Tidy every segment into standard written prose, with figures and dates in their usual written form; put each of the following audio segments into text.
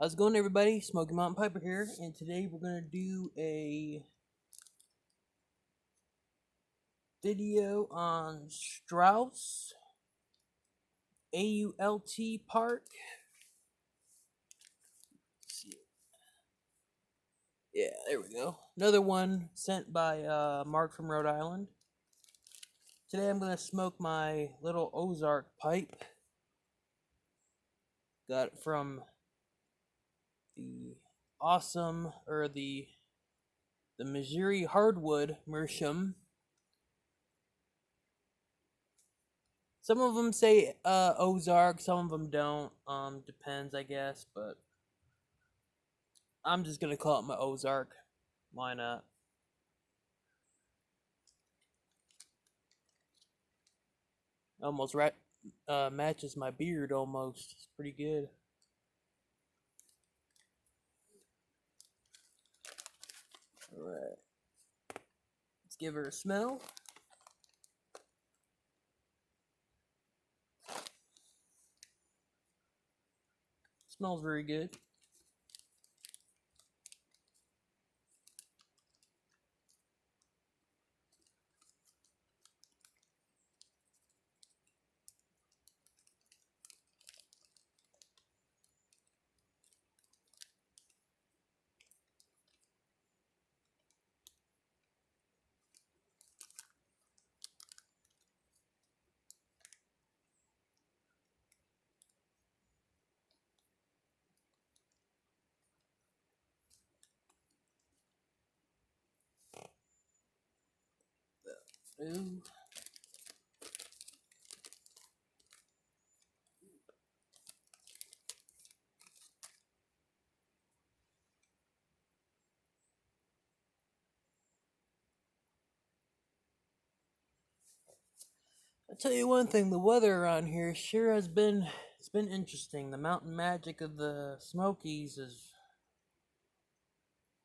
How's it going, everybody? Smoky Mountain Piper here, and today we're going to do a video on Strauss AULT Park. Let's see. Yeah, there we go. Another one sent by Mark from Rhode Island. Today I'm going to smoke my little Ozark pipe. Got it from the the Missouri hardwood Meerschaum. Some of them say Ozark, some of them don't. Depends, I guess, but I'm just gonna call it my Ozark. Why not? Almost right, matches my beard almost. It's pretty good. All right, let's give her a smell. Smells very good. Ooh. I'll tell you one thing, the weather around here sure has been interesting. The mountain magic of the Smokies has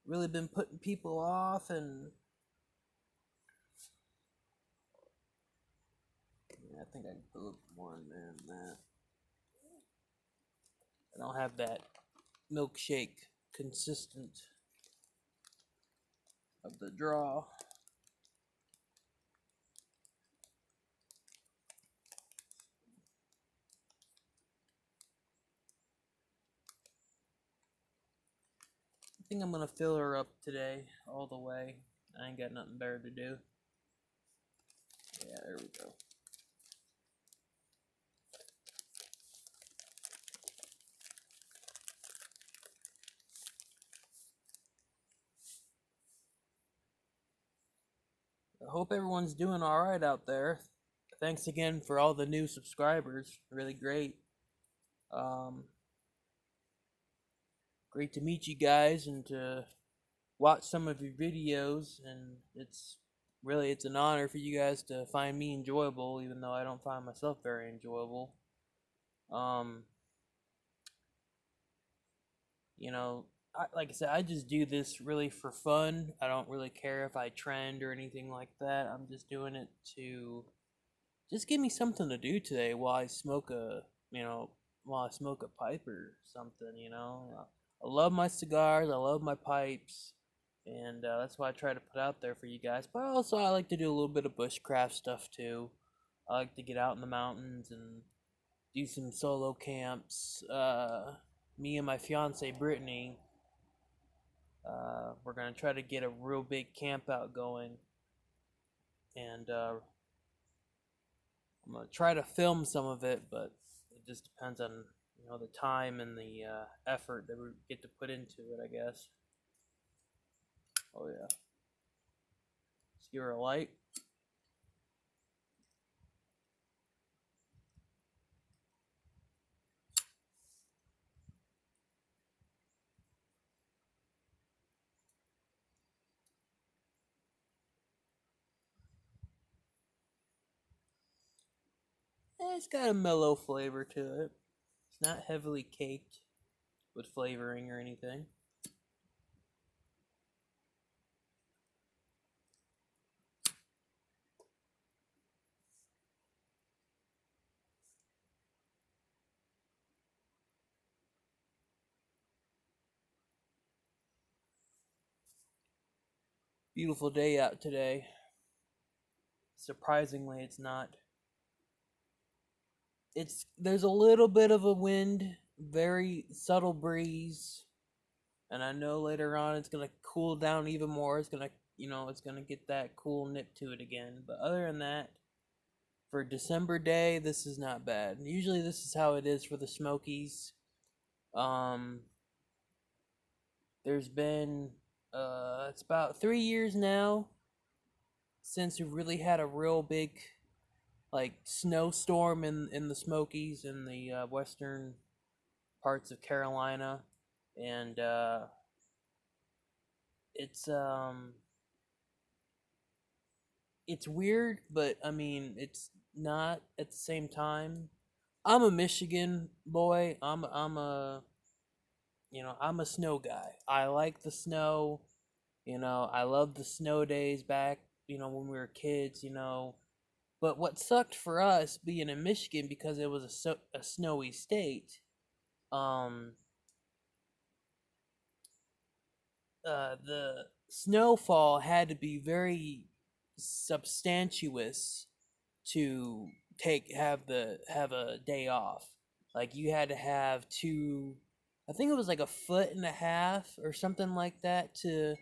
really been putting people off, and yeah, I think I can put a little more in there than that. I don't have that milkshake consistent of the draw. I think I'm gonna fill her up today all the way. I ain't got nothing better to do. Yeah, there we go. I hope everyone's doing alright out there. Thanks again for all the new subscribers. Really great. Um, Great to meet you guys and to watch some of your videos, and it's an honor for you guys to find me enjoyable, even though I don't find myself very enjoyable. Um, you know, like I said, I just do this really for fun. I don't really care if I trend or anything like that. I'm just doing it to just give me something to do today while I smoke a pipe or something. I love my cigars, I love my pipes, and that's why I try to put out there for you guys. But also, I like to do a little bit of bushcraft stuff too. I like to get out in the mountains and do some solo camps. Me and my fiance Brittany, we're gonna try to get a real big camp out going, and I'm gonna try to film some of it, but it just depends on the time and the effort that we get to put into it, I guess. Oh yeah, let's give her a light. It's got a mellow flavor to it. It's not heavily caked with flavoring or anything. Beautiful day out today. Surprisingly, it's not. There's a little bit of a wind, very subtle breeze, and I know later on it's gonna cool down even more. It's gonna get that cool nip to it again. But other than that, for December day, this is not bad. Usually, this is how it is for the Smokies. Um, there's been it's about 3 years now since we really had a real big like snowstorm in the Smokies in the western parts of Carolina, and it's um it's weird, but I mean it's not at the same time. I'm a Michigan boy. I'm a snow guy. I like the snow. I love the snow days back. When we were kids. But what sucked for us being in Michigan because it was a snowy state. Um, the snowfall had to be very substantious to have a day off. Like you had to have two, I think it was like a foot and a half or something like that to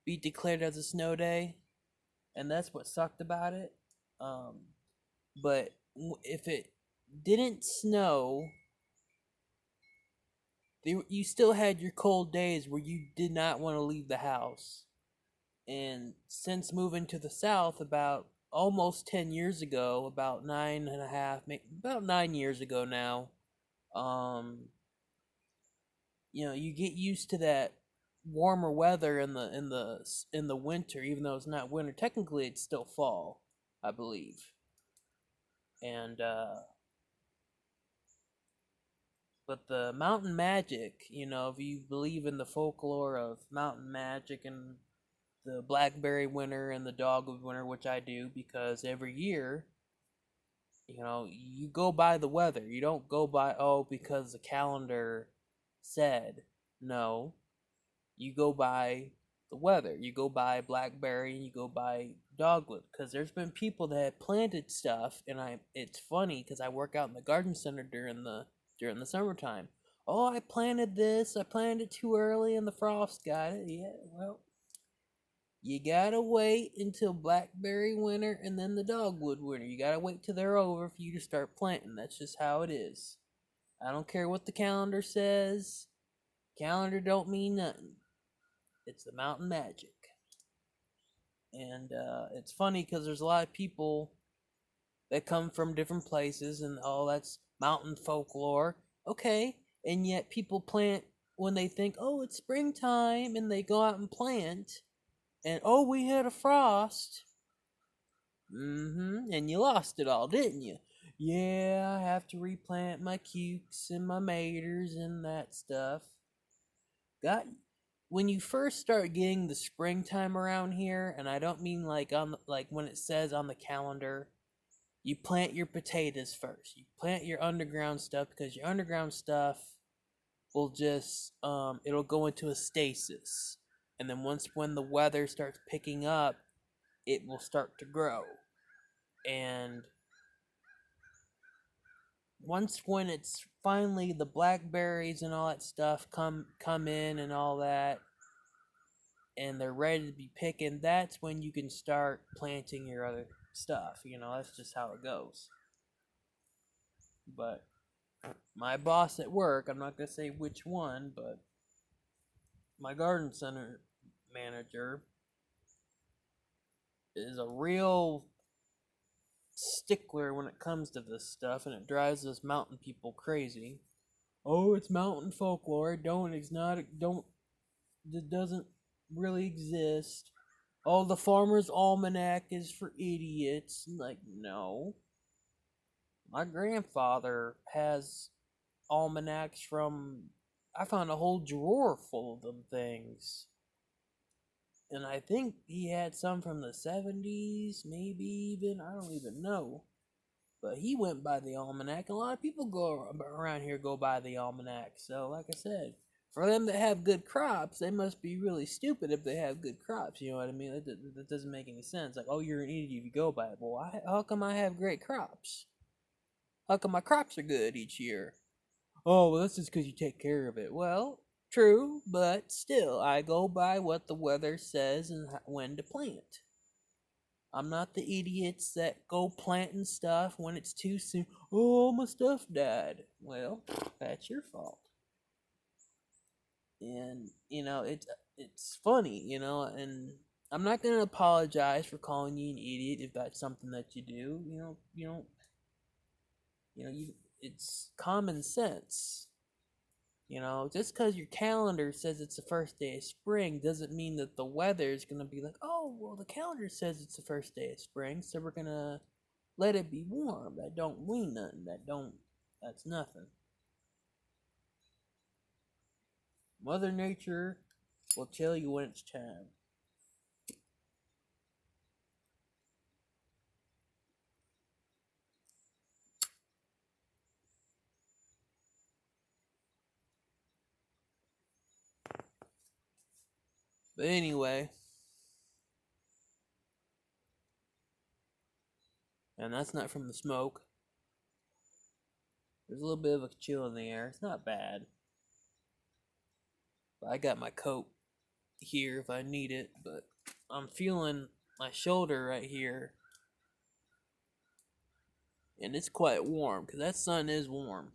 be declared as a snow day, and that's what sucked about it. Um, but if it didn't snow, you still had your cold days where you did not want to leave the house. And since moving to the South about almost 10 years ago, about nine and a half, about 9 years ago now, um, you get used to that warmer weather in the winter, even though it's not winter. Technically, it's still fall, I believe. And but the mountain magic, if you believe in the folklore of mountain magic and the blackberry winter and the dogwood winter, which I do because every year, you go by the weather. You don't go by, oh, because the calendar said. No, you go by the weather. You go by blackberry and you go by dogwood because there's been people that have planted stuff, and it's funny because I work out in the garden center during the summertime. Oh, I planted this. I planted it too early and the frost got it. Yeah, well, you gotta wait until blackberry winter and then the dogwood winter. You gotta wait till they're over for you to start planting. That's just how it is. I don't care what the calendar says. Calendar don't mean nothing. It's the mountain magic. And it's funny because there's a lot of people that come from different places, and oh, that's mountain folklore. Okay, and yet people plant when they think, oh, it's springtime, and they go out and plant, and oh, we had a frost. And you lost it all, didn't you? Yeah, I have to replant my cukes and my maters and that stuff. Got when you first start getting the springtime around here, and I don't mean like when it says on the calendar, you plant your potatoes first. You plant your underground stuff because your underground stuff will just it'll go into a stasis. And then once when the weather starts picking up, it will start to grow. And once when it's finally the blackberries and all that stuff come in and all that, and they're ready to be picking, that's when you can start planting your other stuff. That's just how it goes. But my boss at work, I'm not going to say which one, but my garden center manager is a real stickler when it comes to this stuff, and it drives us mountain people crazy. Oh, it's mountain folklore. It doesn't really exist. Oh, the Farmer's Almanac is for idiots. Like, no. My grandfather has almanacs from. I found a whole drawer full of them things. And I think he had some from the 70s, maybe even. I don't even know. But he went by the almanac. A lot of people go around here go by the almanac. So, like I said, for them that have good crops, they must be really stupid if they have good crops. You know what I mean? That doesn't make any sense. Like, oh, you're an idiot if you go by it. Well, how come I have great crops? How come my crops are good each year? Oh, well, that's just because you take care of it. Well, true, but still, I go by what the weather says and when to plant. I'm not the idiots that go planting stuff when it's too soon. Oh, my stuff died. Well, that's your fault. And it's funny, and I'm not gonna apologize for calling you an idiot if that's something that you do. It's common sense. Just because your calendar says it's the first day of spring doesn't mean that the weather is gonna be like, oh, well, the calendar says it's the first day of spring, so we're gonna let it be warm. That don't mean nothing. That's nothing. Mother Nature will tell you when it's time. But anyway, and that's not from the smoke. There's a little bit of a chill in the air. It's not bad. But I got my coat here if I need it, but I'm feeling my shoulder right here. And it's quite warm, because that sun is warm.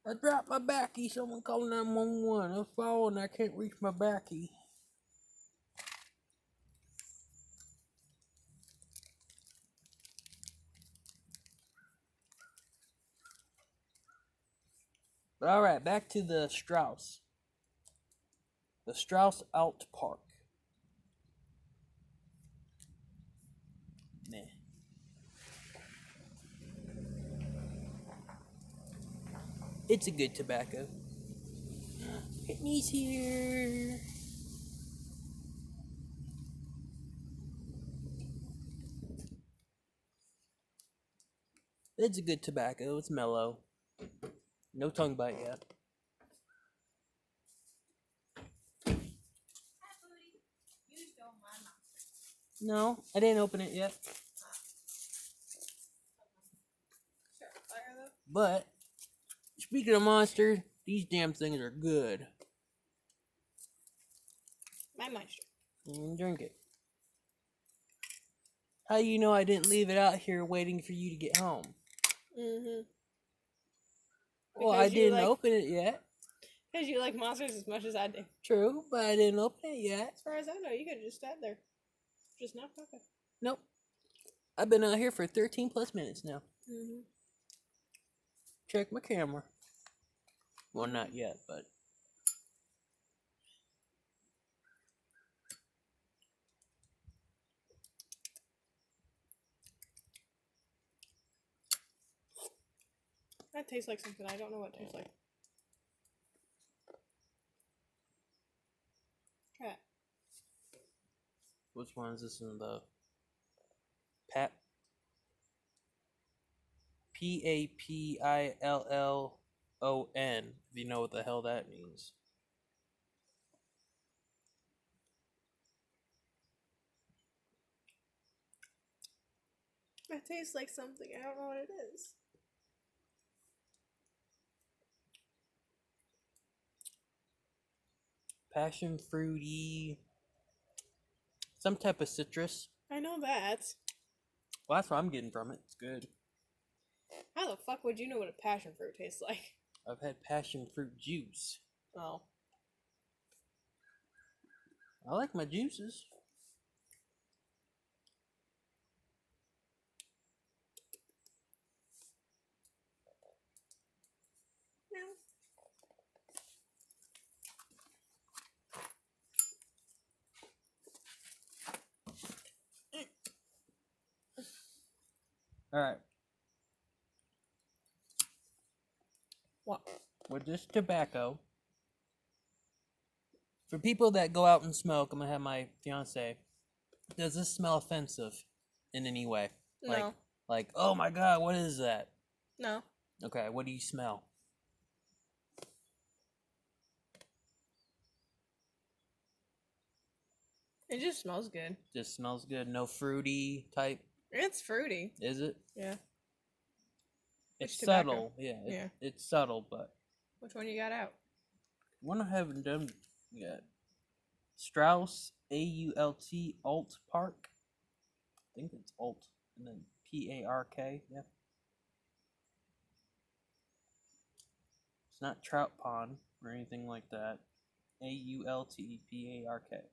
I dropped my backy. Someone call 911. I'm falling. I can't reach my backy. But alright, back to the Strauss. The Strauss Alt Park. Nah. It's a good tobacco. Whitney's here. It's a good tobacco. It's mellow. No tongue bite yet. No, I didn't open it yet. But speaking of monsters, these damn things are good. My monster. Drink it. How do you know I didn't leave it out here waiting for you to get home? Well, I didn't open it yet. Because you like monsters as much as I do. True, but I didn't open it yet. As far as I know, you could have just sat there. Just not talking. Nope. I've been out here for 13 plus minutes now. Check my camera. Well, not yet, but... That tastes like something. I don't know what it tastes like. Try it. Which one is this in the... P-A-P-I-L-L-O-N, if you know what the hell that means. That tastes like something. I don't know what it is. Passion fruity. Some type of citrus. I know that. Well, that's what I'm getting from it. It's good. How the fuck would you know what a passion fruit tastes like? I've had passion fruit juice. Oh. I like my juices. Alright. What? With this tobacco, for people that go out and smoke, I'm gonna have my fiance. Does this smell offensive in any way? No. Like, oh my god, what is that? No. Okay, what do you smell? It just smells good. Just smells good. No fruity type. It's fruity. Is it? Yeah. It's Which tobacco? subtle. Yeah. Yeah. It's subtle, but Which one you got out? one I haven't done yet. Strauss AULT Alt Park. I think it's Alt and then PARK. Yeah. It's not Trout Pond or anything like that. AULTPARK.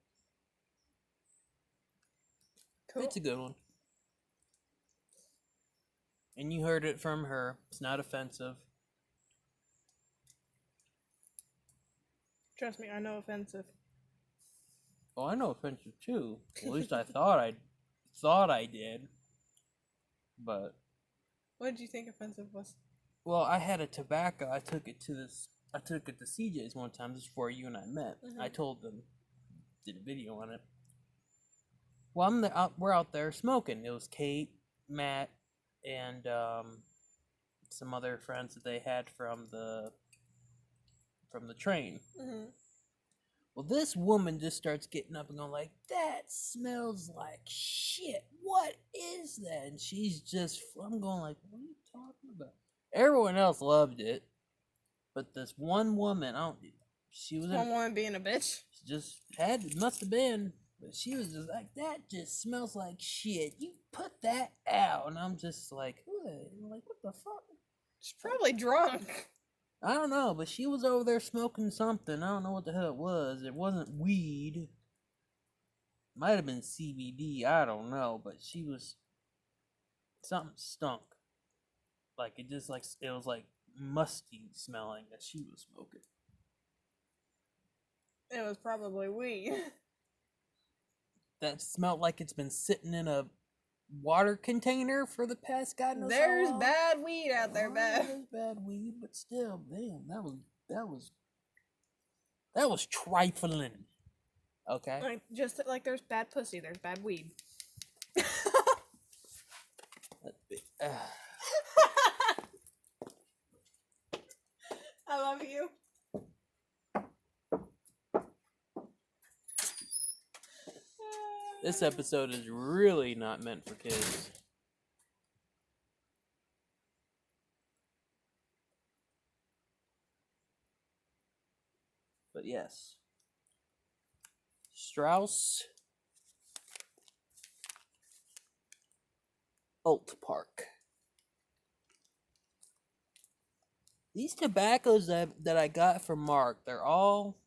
Cool. It's a good one. And you heard it from her. It's not offensive. Trust me, I know offensive. Oh, I know offensive too. At least I thought I did. But What did you think offensive was? well, I had a tobacco. I took it to CJ's one time just before you and I met. I told them, did a video on it. Well, we're out there smoking. It was Kate, Matt, and some other friends that they had from the train. Mm-hmm. Well, this woman just starts getting up and going like, "That smells like shit. What is that?" And I'm going like, "What are you talking about?" Everyone else loved it, but this one woman, she was One woman being a bitch. She just must have been, but she was just like, "That just smells like shit. You put that out." And I'm just like, "What? Like, what the fuck?" She's probably drunk. I don't know, but she was over there smoking something. I don't know what the hell it was. It wasn't weed. Might have been CBD. I don't know, but something stunk. Like it was like musty smelling that she was smoking. It was probably weed. That smelled like it's been sitting in a water container for the past God knows There's how long. bad weed out there, bad. There's bad weed, but still, damn, that was trifling. Okay. Like just like there's bad pussy, there's bad weed. I love you. This episode is really not meant for kids. But yes. Strauss Alt Park. These tobaccos that I got from Mark, they're all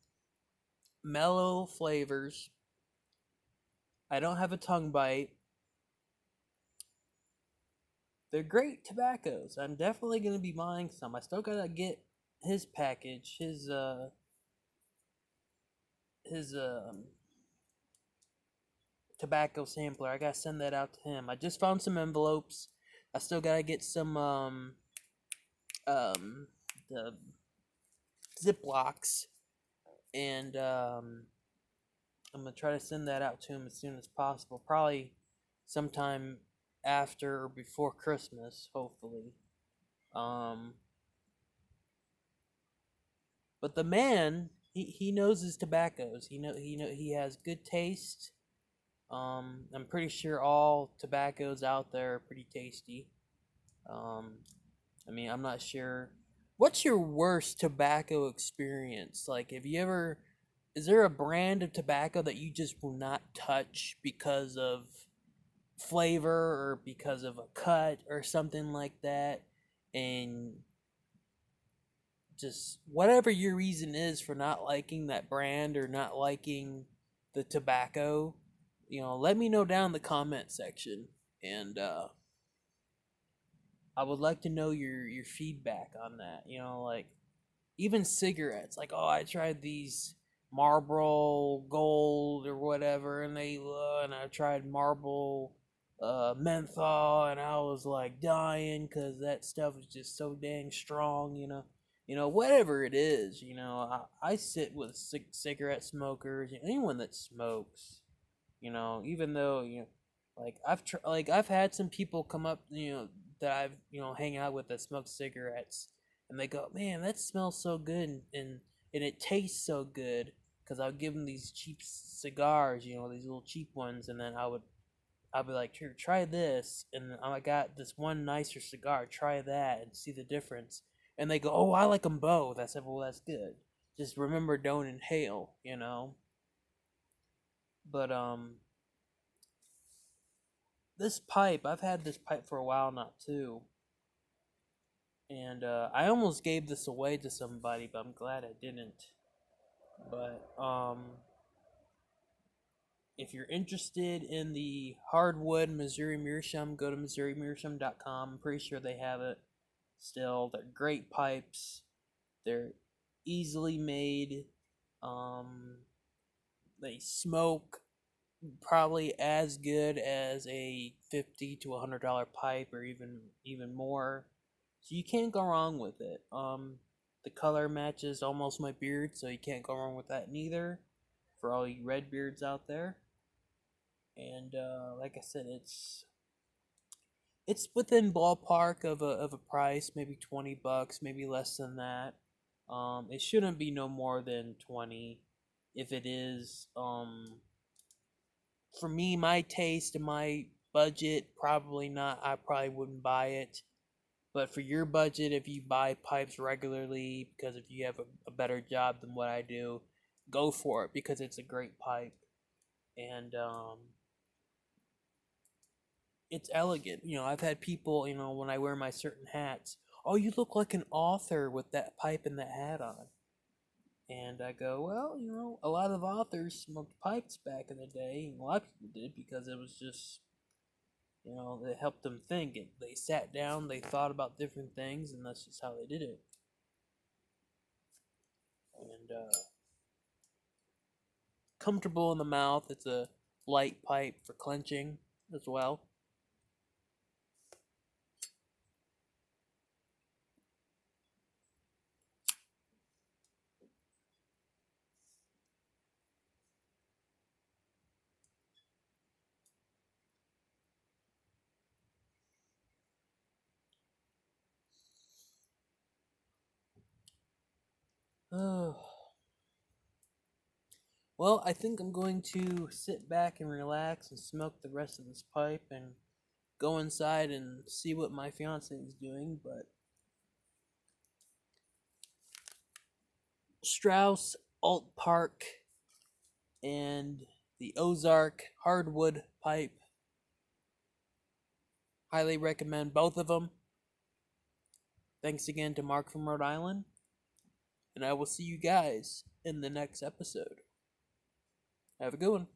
mellow flavors. I don't have a tongue bite. They're great tobaccos. I'm definitely going to be buying some. I still got to get his package, his tobacco sampler. I got to send that out to him. I just found some envelopes. I still got to get some the Ziplocs, and I'm gonna try to send that out to him as soon as possible. Probably sometime after or before Christmas, hopefully. But the man, he knows his tobaccos. He has good taste. I'm pretty sure all tobaccos out there are pretty tasty. I mean, I'm not sure. What's your worst tobacco experience? Like, is there a brand of tobacco that you just will not touch because of flavor or because of a cut or something like that? And just whatever your reason is for not liking that brand or not liking the tobacco, let me know down in the comment section. And, I would like to know your feedback on that. Like even cigarettes. Like, oh, I tried these Marlboro Gold or whatever, and and I tried Marlboro menthol, and I was like dying because that stuff is just so dang strong. Whatever it is. I sit with cigarette smokers, anyone that smokes. Even though like I've had some people come up, that I've hang out with that smoke cigarettes, and they go, "Man, that smells so good, and it tastes so good." because I would give them these cheap cigars, you know, these little cheap ones, and then I'd be like, here, try this, and I got this one nicer cigar, try that, and see the difference. And they go, oh, I like them both. I said, well, that's good. Just remember, don't inhale, you know. But this pipe, I've had this pipe for a while now too, and I almost gave this away to somebody, but I'm glad I didn't. But if you're interested in the hardwood Missouri Meerschaum, go to MissouriMeerschaum.com. I'm pretty sure they have it still. They're great pipes. They're easily made. Um, they smoke probably as good as a $50 to $100 pipe, or even more. So you can't go wrong with it. The color matches almost my beard, so you can't go wrong with that neither. For all you red beards out there, and like I said, it's within ballpark of a price, maybe $20, maybe less than that. It shouldn't be no more than 20. If it is, for me, my taste and my budget, probably not. I probably wouldn't buy it. But for your budget, if you buy pipes regularly, because if you have a better job than what I do, go for it because it's a great pipe. And it's elegant. You know, I've had people, you know, when I wear my certain hats, oh, you look like an author with that pipe and that hat on. And I go, well, you know, a lot of authors smoked pipes back in the day, and a lot of people did because it was just, you know, it helped them think. They sat down, they thought about different things, and that's just how they did it. And comfortable in the mouth. It's a light pipe for clenching as well. Oh. Well, I think I'm going to sit back and relax and smoke the rest of this pipe and go inside and see what my fiance is doing. But Strauss, Alt Park, and the Ozark hardwood pipe, highly recommend both of them. Thanks again to Mark from Rhode Island, and I will see you guys in the next episode. Have a good one.